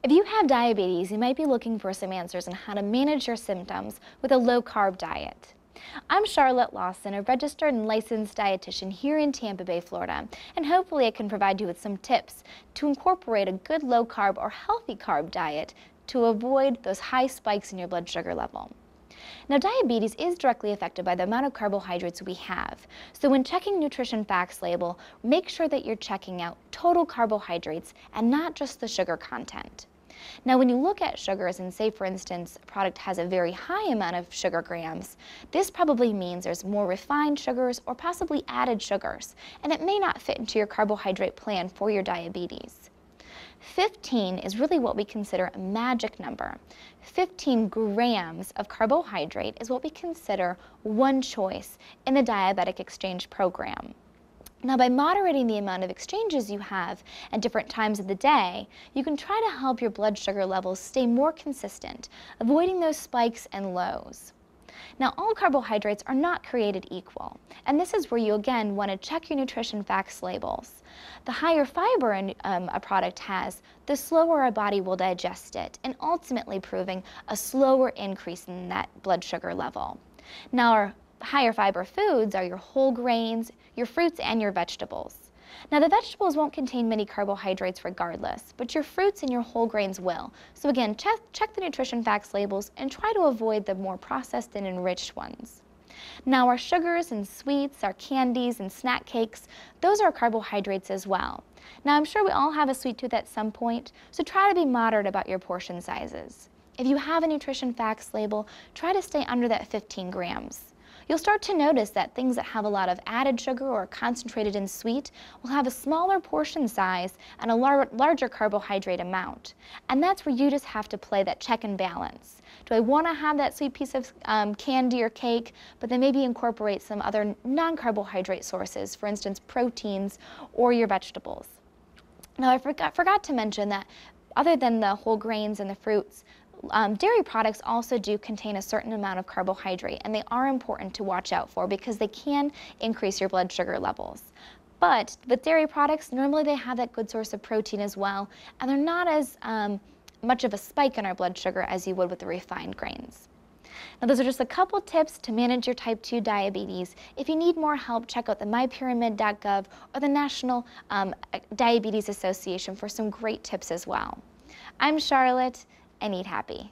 If you have diabetes, you might be looking for some answers on how to manage your symptoms with a low-carb diet. I'm Charlotte Lawson, a registered and licensed dietitian here in Tampa Bay, Florida, and hopefully I can provide you with some tips to incorporate a good low-carb or healthy carb diet to avoid those high spikes in your blood sugar level. Now, diabetes is directly affected by the amount of carbohydrates we have. So when checking nutrition facts label, make sure that you're checking out total carbohydrates and not just the sugar content. Now, when you look at sugars and say, for instance, a product has a very high amount of sugar grams, this probably means there's more refined sugars or possibly added sugars, and it may not fit into your carbohydrate plan for your diabetes. 15 is really what we consider a magic number. 15 grams of carbohydrate is what we consider one choice in the diabetic exchange program. Now, by moderating the amount of exchanges you have at different times of the day, you can try to help your blood sugar levels stay more consistent, avoiding those spikes and lows. Now, all carbohydrates are not created equal, and this is where you again want to check your nutrition facts labels. The higher fiber a product has, the slower our body will digest it, and ultimately proving a slower increase in that blood sugar level. Now, our higher fiber foods are your whole grains, your fruits, and your vegetables. Now, the vegetables won't contain many carbohydrates regardless, but your fruits and your whole grains will. So again, check the nutrition facts labels and try to avoid the more processed and enriched ones. Now, our sugars and sweets, our candies and snack cakes, those are carbohydrates as well. Now, I'm sure we all have a sweet tooth at some point, so try to be moderate about your portion sizes. If you have a nutrition facts label, try to stay under that 15 grams. You'll start to notice that things that have a lot of added sugar or concentrated in sweet will have a smaller portion size and a larger carbohydrate amount. And that's where you just have to play that check and balance. Do I want to have that sweet piece of candy or cake, but then maybe incorporate some other non-carbohydrate sources, for instance, proteins or your vegetables? Now, I forgot to mention that other than the whole grains and the fruits, dairy products also do contain a certain amount of carbohydrate, and they are important to watch out for because they can increase your blood sugar levels. But with dairy products, normally they have that good source of protein as well, and they're not as much of a spike in our blood sugar as you would with the refined grains. Now, those are just a couple tips to manage your type 2 diabetes. If you need more help, check out the mypyramid.gov or the National Diabetes Association for some great tips as well. I'm Charlotte, and eat happy.